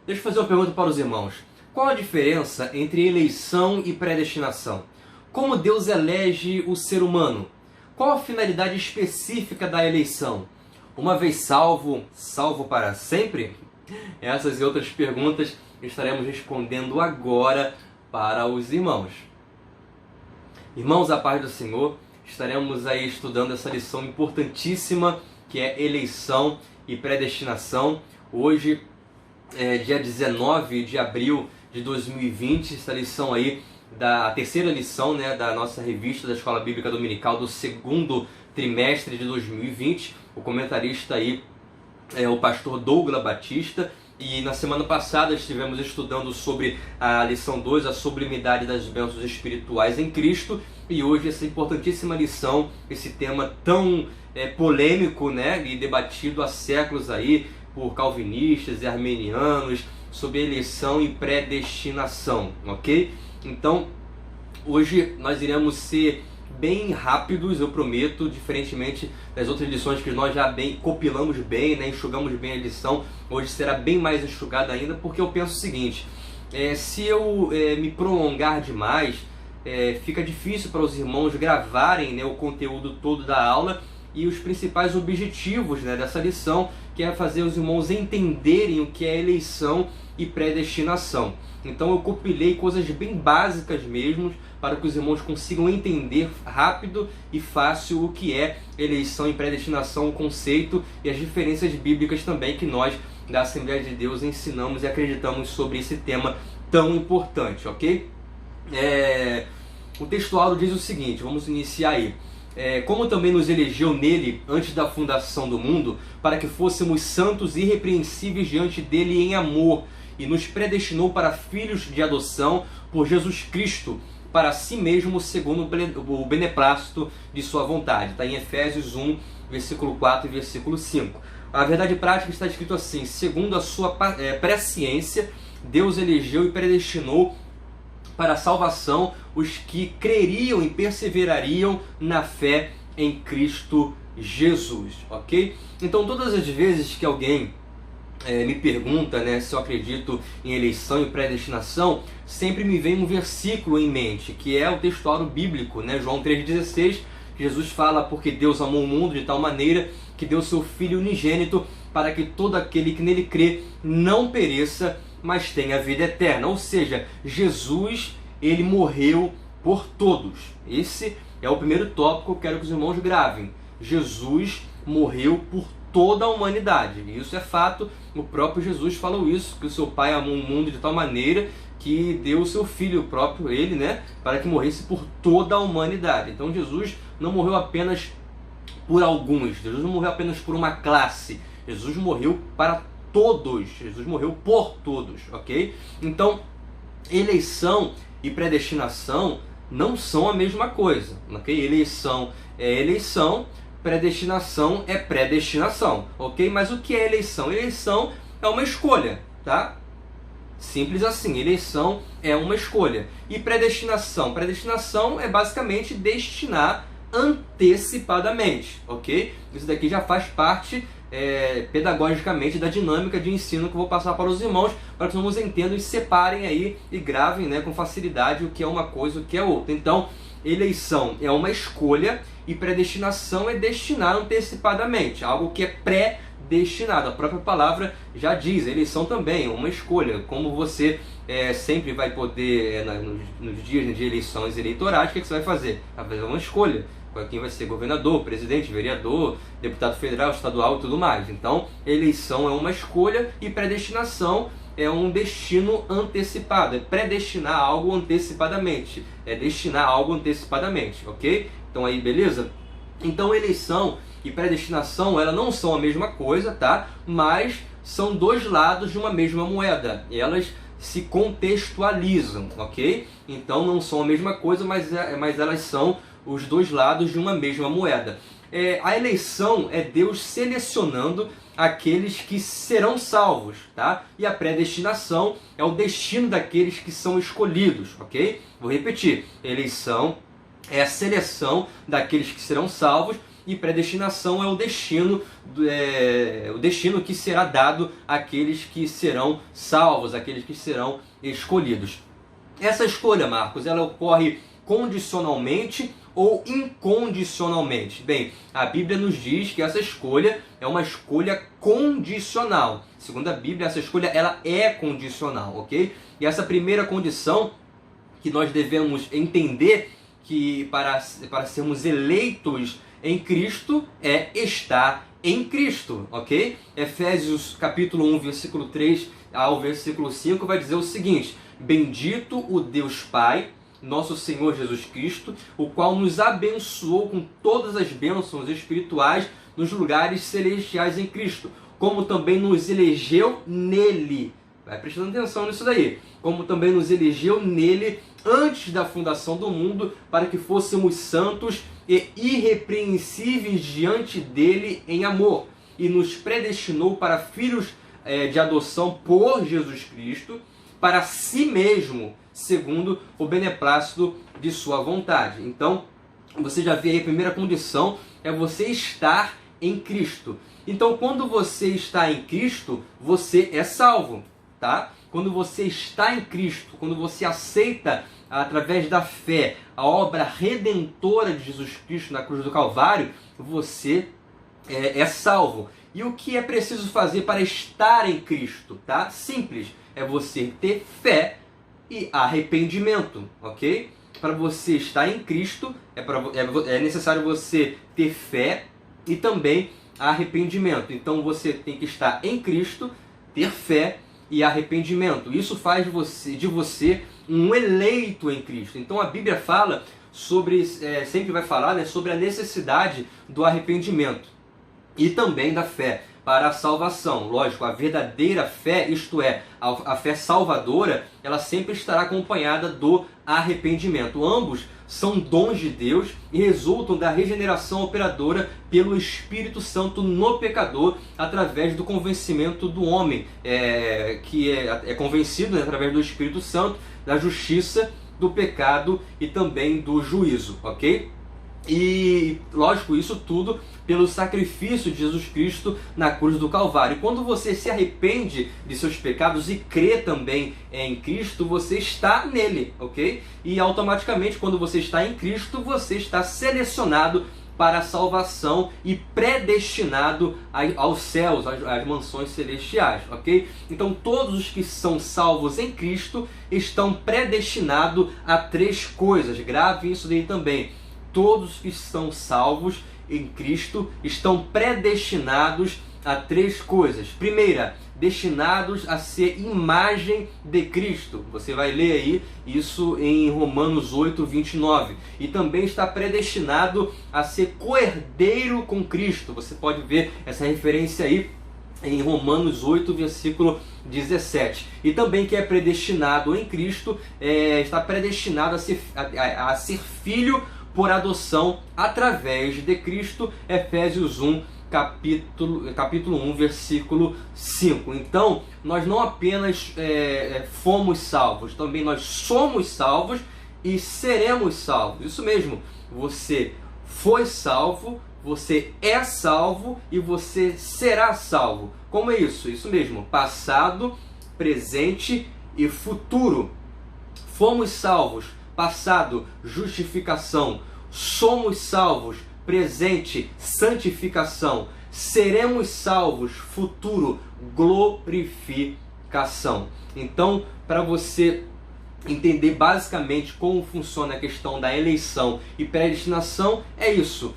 Deixa eu fazer uma pergunta para os irmãos. Qual a diferença entre eleição e predestinação? Como Deus elege o ser humano? Qual a finalidade específica da eleição? Uma vez salvo, salvo para sempre? Essas e outras perguntas estaremos respondendo agora para os irmãos. Irmãos, a paz do Senhor, estaremos aí estudando essa lição importantíssima que é eleição e predestinação. Hoje é dia 19 de abril de 2020, essa lição aí, a terceira lição, né, da nossa revista da Escola Bíblica Dominical do segundo trimestre de 2020. O comentarista aí é o pastor Douglas Batista. E na semana passada estivemos estudando sobre a lição 2, a sublimidade das bênçãos espirituais em Cristo. E hoje essa importantíssima lição, esse tema tão polêmico, né, e debatido há séculos aí por calvinistas e armenianos, sobre eleição e predestinação, ok? Então, hoje nós iremos ser bem rápidos, eu prometo, diferentemente das outras lições que nós já bem copilamos bem, né, enxugamos bem a lição. Hoje será bem mais enxugada ainda, porque eu penso o seguinte: se eu me prolongar demais, fica difícil para os irmãos gravarem, né, o conteúdo todo da aula e os principais objetivos, né, dessa lição, que é fazer os irmãos entenderem o que é eleição e predestinação. Então eu compilei coisas bem básicas mesmo, para que os irmãos consigam entender rápido e fácil o que é eleição e predestinação, o conceito e as diferenças bíblicas também que nós da Assembleia de Deus ensinamos e acreditamos sobre esse tema tão importante, ok? O textual diz o seguinte, vamos iniciar aí. Como também nos elegeu nele antes da fundação do mundo, para que fôssemos santos e irrepreensíveis diante dele em amor, e nos predestinou para filhos de adoção por Jesus Cristo, para si mesmo, segundo o beneplácito de sua vontade. Está em Efésios 1, versículo 4 e versículo 5. A verdade prática está escrito assim: segundo a sua presciência, Deus elegeu e predestinou para a salvação os que creriam e perseverariam na fé em Cristo Jesus, ok? Então, todas as vezes que alguém me pergunta, né, se eu acredito em eleição e predestinação, sempre me vem um versículo em mente, que é o textuário bíblico, né, João 3,16, Jesus fala: porque Deus amou o mundo de tal maneira que deu seu Filho unigênito, para que todo aquele que nele crê não pereça, mas tenha vida eterna. Ou seja, Jesus, ele morreu por todos. Esse é o primeiro tópico que eu quero que os irmãos gravem. Jesus morreu por toda a humanidade. E isso é fato, o próprio Jesus falou isso, que o seu Pai amou o mundo de tal maneira que deu o seu Filho, o próprio ele, né, para que morresse por toda a humanidade. Então Jesus não morreu apenas por alguns, Jesus não morreu apenas por uma classe, Jesus morreu para todos, Jesus morreu por todos, ok? Então, eleição e predestinação não são a mesma coisa, ok? Eleição é eleição, predestinação é predestinação, ok? Mas o que é eleição? Eleição é uma escolha, tá? Simples assim, eleição é uma escolha. E predestinação? Predestinação é basicamente destinar antecipadamente, ok? Isso daqui já faz parte pedagogicamente da dinâmica de ensino que eu vou passar para os irmãos, para que os irmãos entendam e separem aí e gravem, né, com facilidade o que é uma coisa e o que é outra. Então, eleição é uma escolha e predestinação é destinar antecipadamente, algo que é predestinado. A própria palavra já diz, eleição também é uma escolha. Como você sempre vai poder, nos dias de eleições eleitorais, o que você vai fazer? Vai fazer uma escolha. Quem vai ser governador, presidente, vereador, deputado federal, estadual e tudo mais. Então, eleição é uma escolha e predestinação é um destino antecipado. É predestinar algo antecipadamente. É destinar algo antecipadamente, ok? Então aí, beleza? Então, eleição e predestinação, elas não são a mesma coisa, tá? Mas são dois lados de uma mesma moeda. Elas se contextualizam, ok? Então, não são a mesma coisa, mas elas são os dois lados de uma mesma moeda. A eleição é Deus selecionando aqueles que serão salvos, tá? E a predestinação é o destino daqueles que são escolhidos, ok? Vou repetir. Eleição é a seleção daqueles que serão salvos e predestinação é o destino que será dado àqueles que serão salvos, àqueles que serão escolhidos. Essa escolha, Marcos, ela ocorre condicionalmente ou incondicionalmente? Bem, a Bíblia nos diz que essa escolha é uma escolha condicional. Segundo a Bíblia, essa escolha ela é condicional, ok? E essa primeira condição que nós devemos entender que para sermos eleitos em Cristo é estar em Cristo, ok? Efésios capítulo 1, versículo 3 ao versículo 5 vai dizer o seguinte: bendito o Deus Pai, nosso Senhor Jesus Cristo, o qual nos abençoou com todas as bênçãos espirituais nos lugares celestiais em Cristo, como também nos elegeu nele. Vai prestando atenção nisso daí. Como também nos elegeu nele antes da fundação do mundo, para que fôssemos santos e irrepreensíveis diante dele em amor, e nos predestinou para filhos de adoção por Jesus Cristo, para si mesmo, segundo o beneplácito de sua vontade. Então, você já vê aí, a primeira condição é você estar em Cristo. Então, quando você está em Cristo, você é salvo, tá? Quando você está em Cristo, quando você aceita através da fé a obra redentora de Jesus Cristo na cruz do Calvário, você é salvo. E o que é preciso fazer para estar em Cristo, tá? Simples, é você ter fé e arrependimento, ok? Para você estar em Cristo, é necessário você ter fé e também arrependimento. Então você tem que estar em Cristo, ter fé e arrependimento. Isso faz de você um eleito em Cristo. Então a Bíblia fala sobre, sempre vai falar, né, sobre a necessidade do arrependimento e também da fé para a salvação. Lógico, a verdadeira fé, isto é, a fé salvadora, ela sempre estará acompanhada do arrependimento. Ambos são dons de Deus e resultam da regeneração operadora pelo Espírito Santo no pecador, através do convencimento do homem, que é convencido, né, através do Espírito Santo, da justiça, do pecado e também do juízo, ok? E, lógico, isso tudo pelo sacrifício de Jesus Cristo na cruz do Calvário. E quando você se arrepende de seus pecados e crê também em Cristo, você está nele, ok? E automaticamente, quando você está em Cristo, você está selecionado para a salvação e predestinado aos céus, às mansões celestiais, ok? Então todos os que são salvos em Cristo estão predestinados a 3 coisas. Grave isso daí também. Todos que são salvos em Cristo estão predestinados a 3 coisas. Primeira, destinados a ser imagem de Cristo. Você vai ler aí isso em Romanos 8, 29. E também está predestinado a ser coerdeiro com Cristo. Você pode ver essa referência aí em Romanos 8, versículo 17. E também que é predestinado em Cristo, está predestinado a ser filho por adoção através de Cristo. Efésios 1, capítulo 1, versículo 5. Então, nós não apenas fomos salvos, também nós somos salvos e seremos salvos. Isso mesmo, você foi salvo, você é salvo e você será salvo. Como é isso? Isso mesmo, passado, presente e futuro. Fomos salvos, passado, justificação. Somos salvos, presente, santificação. Seremos salvos, futuro, glorificação. Então, para você entender basicamente como funciona a questão da eleição e predestinação, é isso.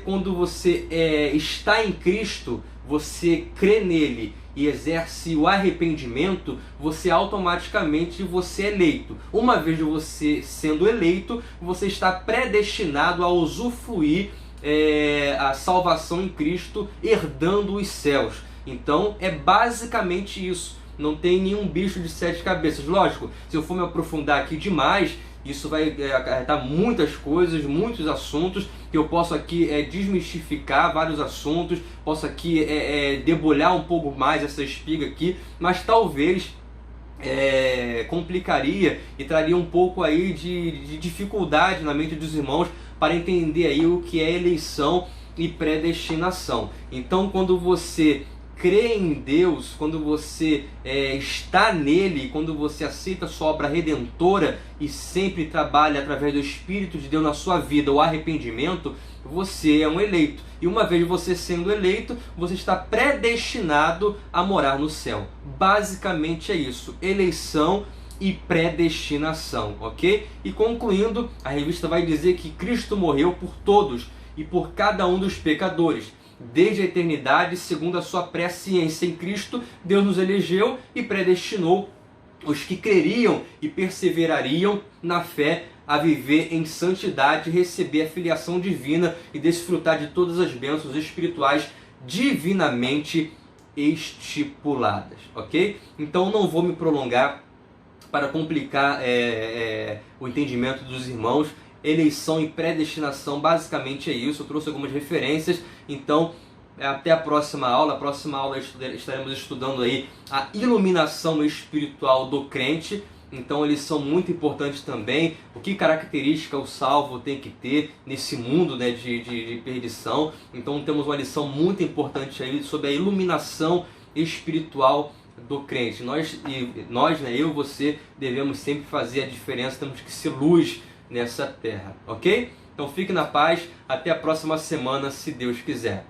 Quando você está em Cristo, você crê nele e exerce o arrependimento, você automaticamente é eleito. Uma vez você sendo eleito, você está predestinado a usufruir a salvação em Cristo, herdando os céus. Então é basicamente isso. Não tem nenhum bicho de 7 cabeças. Lógico, se eu for me aprofundar aqui demais, isso vai acarretar muitas coisas, muitos assuntos, que eu posso aqui desmistificar vários assuntos, posso aqui debulhar um pouco mais essa espiga aqui, mas talvez complicaria e traria um pouco aí de dificuldade na mente dos irmãos para entender aí o que é eleição e predestinação. Então, quando você crê em Deus, quando você está nele, quando você aceita a sua obra redentora e sempre trabalha através do Espírito de Deus na sua vida o arrependimento, você é um eleito. E uma vez você sendo eleito, você está predestinado a morar no céu. Basicamente é isso, eleição e predestinação, ok? E concluindo, a revista vai dizer que Cristo morreu por todos e por cada um dos pecadores. Desde a eternidade, segundo a sua presciência em Cristo, Deus nos elegeu e predestinou os que creriam e perseverariam na fé a viver em santidade, receber a filiação divina e desfrutar de todas as bênçãos espirituais divinamente estipuladas, ok? Então não vou me prolongar para complicar o entendimento dos irmãos. Eleição e predestinação, basicamente é isso. Eu trouxe algumas referências, então até a próxima aula. A próxima aula estaremos estudando aí a iluminação espiritual do crente. Então eles são muito importantes também. O que característica o salvo tem que ter nesse mundo, né, de perdição. Então temos uma lição muito importante aí sobre a iluminação espiritual do crente. Nós, né, eu e você, devemos sempre fazer a diferença. Temos que ser luz nessa terra, ok? Então fique na paz, até a próxima semana, se Deus quiser.